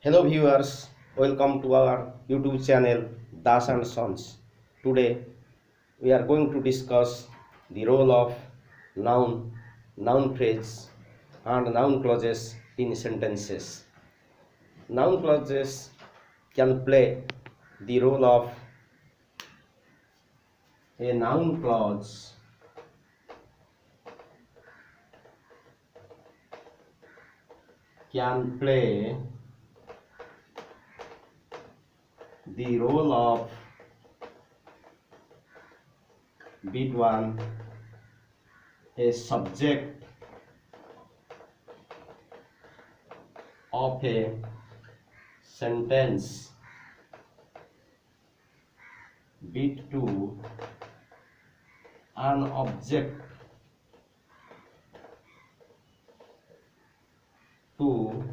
Hello viewers, welcome to our YouTube channel Das and Sons. Today we are going to discuss the role of noun, noun phrase and noun clauses in sentences. Noun clauses can play the role of a noun clause can play the role of between a subject of a sentence bit to an object to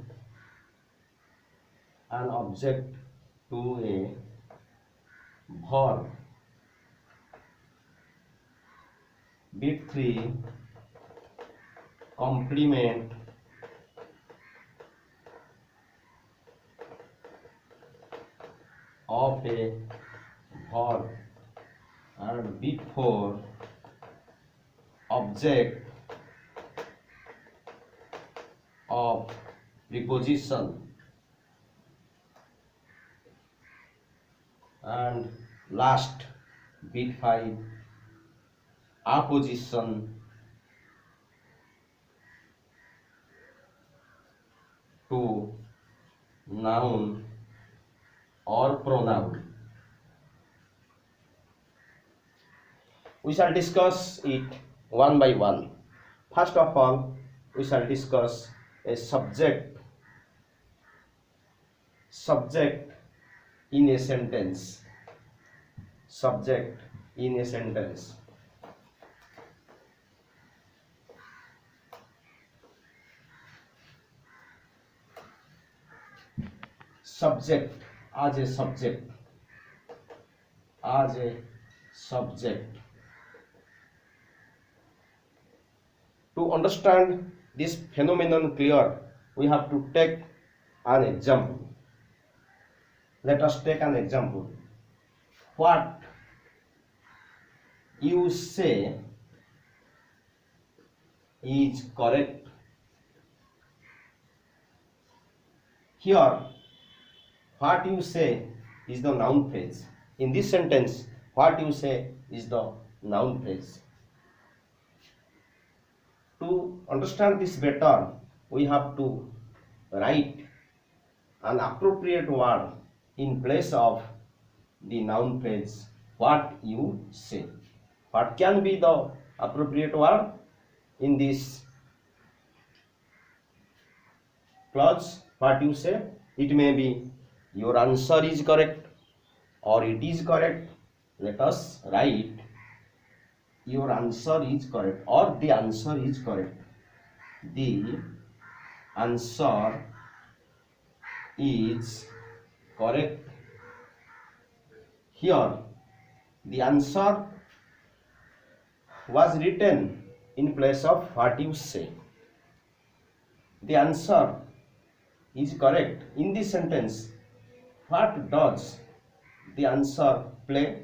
an object to a verb. Bit 3 complement of a verb, and bit 4 object of preposition, and last bit 5 apposition to noun or pronoun. We shall discuss it one by one. First of all, we shall discuss a subject in a sentence. Subject in a sentence. Subject as a subject. As a subject. To understand this phenomenon clear, we have to take an example. Let us take an example. What you say is correct. Here, what you say is the noun phrase. In this sentence, what you say is the noun phrase. To understand this better, we have to write an appropriate word in place of the noun phrase. What you say. What can be the appropriate word in this clause? What you say? It may be your answer is correct or it is correct. Let us write your answer is correct or the answer is correct. The answer is correct. Here the answer was written in place of what you say. The answer is correct. In this sentence, what does the answer play?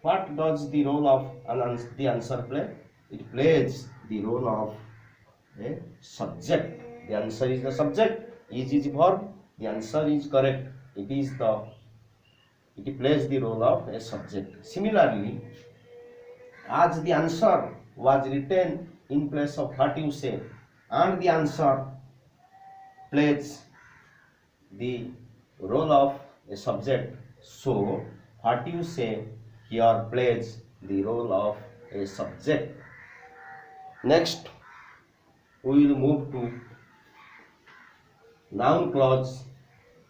What does the role of the answer play? It plays the role of a subject. The answer is the subject. Is verb. The answer is correct. It plays the role of a subject. Similarly, as the answer was written in place of what you say, and the answer plays the role of a subject, so what you say here plays the role of a subject. Next, we will move to noun clause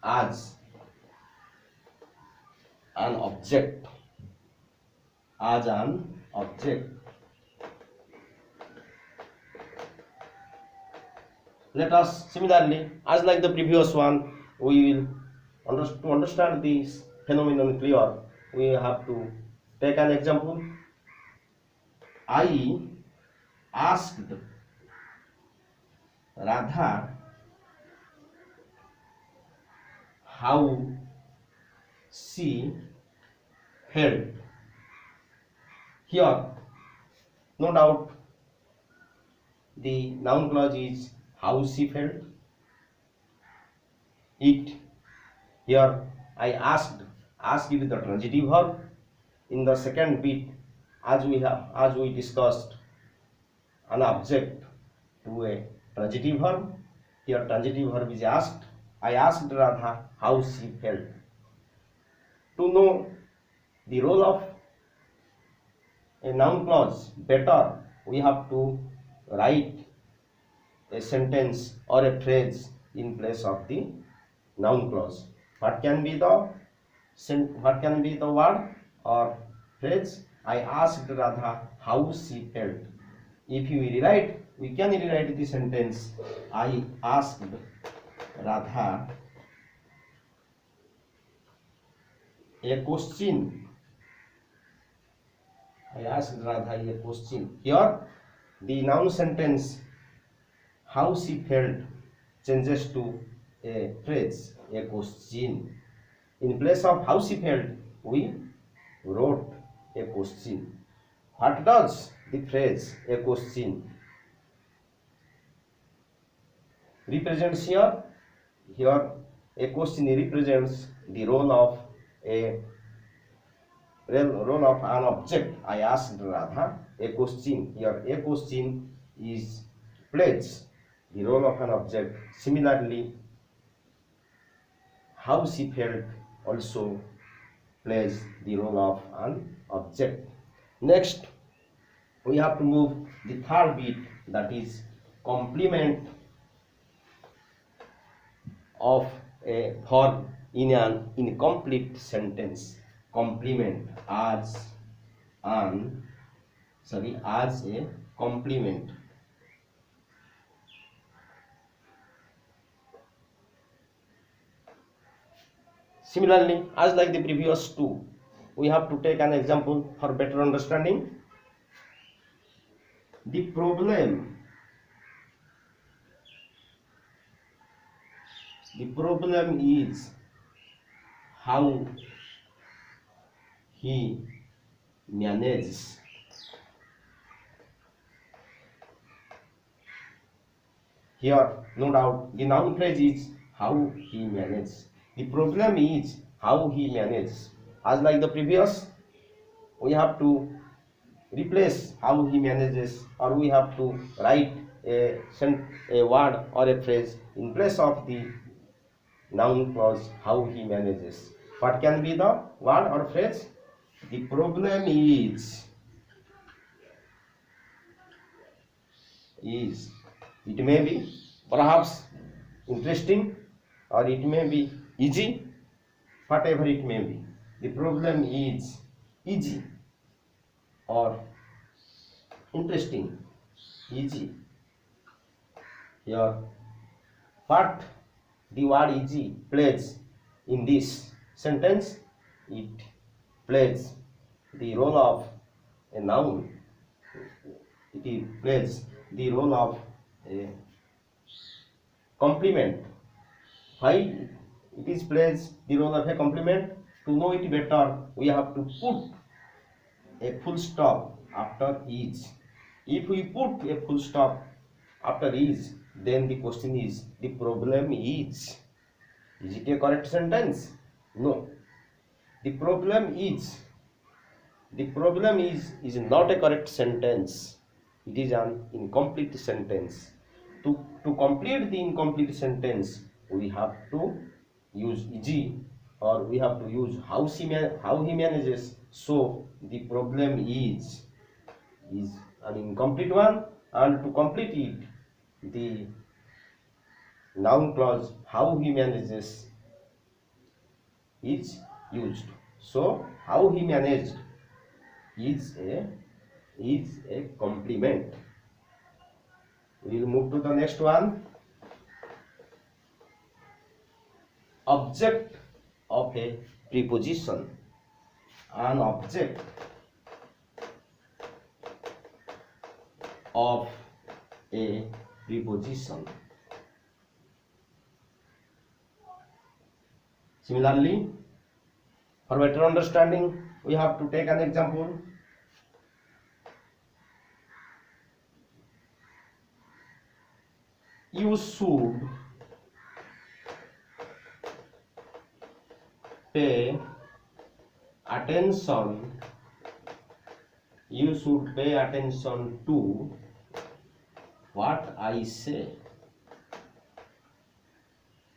as an object. As an object. Let us similarly, as like the previous one, we will to understand this phenomenon clear, we have to take an example. I asked Radha how she felt. Here, no doubt, the noun clause is how she felt. It, here I asked is the transitive verb. In the second bit, as we discussed, an object to a transitive verb. Here transitive verb is asked. I asked Radha how she felt. To know the role of a noun clause better, we have to write a sentence or a phrase in place of the noun clause. What can be the word or phrase? I asked Radha how she felt. If you rewrite, we can rewrite the sentence, I asked Radha a question. I asked Radha a question. Here, the noun sentence, how she felt, changes to a phrase, a question. In place of how she felt, we wrote a question. What does the phrase, a question, represents here? Here, a question represents the role of an object. I asked Radha a question. Here, a question plays the role of an object. Similarly, how she felt also plays the role of an object. Next, we have to move the third bit, that is complement of a verb in an incomplete sentence. Complement as a complement. Similarly, as like the previous two, we have to take an example for better understanding. The problem is how he manages. Here, no doubt, the noun phrase is how he manages. The problem is how he manages. As like the previous, we have to replace how he manages, or we have to write a word or a phrase in place of the noun clause how he manages. What can be the word or phrase? The problem is it may be perhaps interesting, or it may be easy, whatever it may be. The problem is easy or interesting, easy. Here, what the word easy plays in this sentence? It plays the role of a noun. It plays the role of a complement. Why it plays the role of a complement? To know it better, we have to put a full stop after is. If we put a full stop after is, then the question is, the problem is it a correct sentence? No. The problem is not a correct sentence. It is an incomplete sentence. To complete the incomplete sentence, we have to use is, or we have to use how he manages. So the problem is an incomplete one, and to complete it, the noun clause how he manages is used. So how he managed is a complement. We will move to the next one. Object of a preposition. An object of a preposition. Similarly, for better understanding, we have to take an example. You should pay attention. You should pay attention to what I say.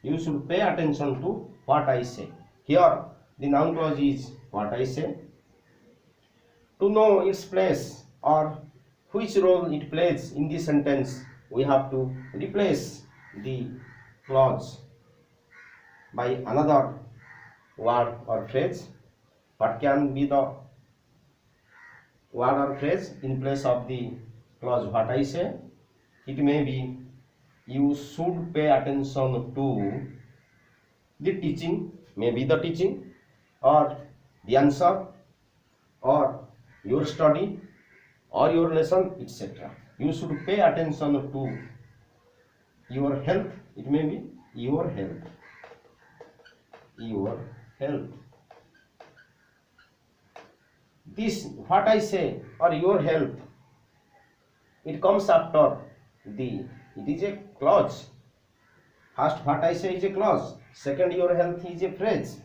You should pay attention to what I say. Here, the noun clause is what I say. To know its place or which role it plays in the sentence, we have to replace the clause by another word or phrase. What can be the word or phrase in place of the clause what I say? It may be you should pay attention to the teaching, maybe the teaching or the answer or your study or your lesson, etc. You should pay attention to your health. It may be your health. Your health. This what I say or your health, it comes after the, it is a clause. First what I say is a clause. Second your health is a phrase.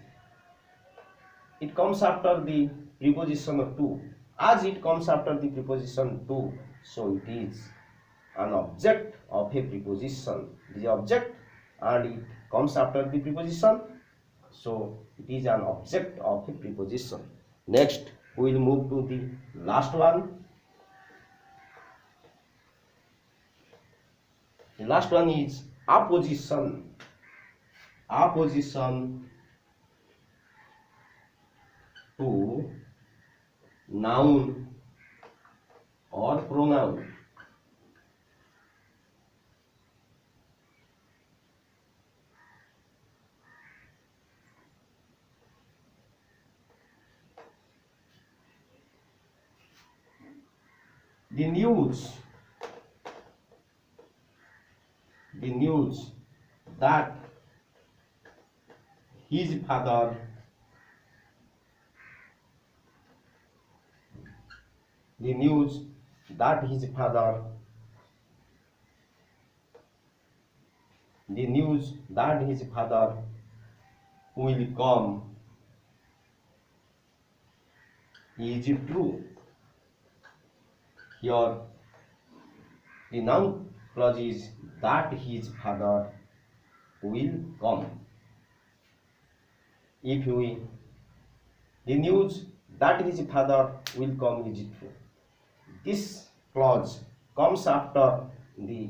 It comes after the preposition of to. As it comes after the preposition to, so it is an object of a preposition. It is an object and it comes after the preposition, so it is an object of a preposition. Next, we will move to the last one. The last one is apposition. Apposition to noun or pronoun. The news that his father the news that his father will come is true. Here the noun clause is that his father will come. If we, the news that his father will come is true. This clause comes after the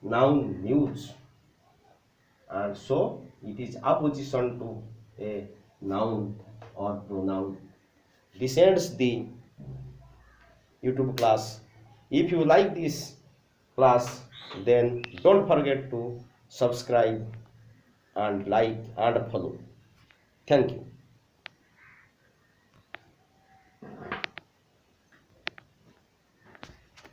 noun news, and so it is opposition to a noun or pronoun. This ends the YouTube class. If you like this class, then don't forget to subscribe and like and follow. Thank you.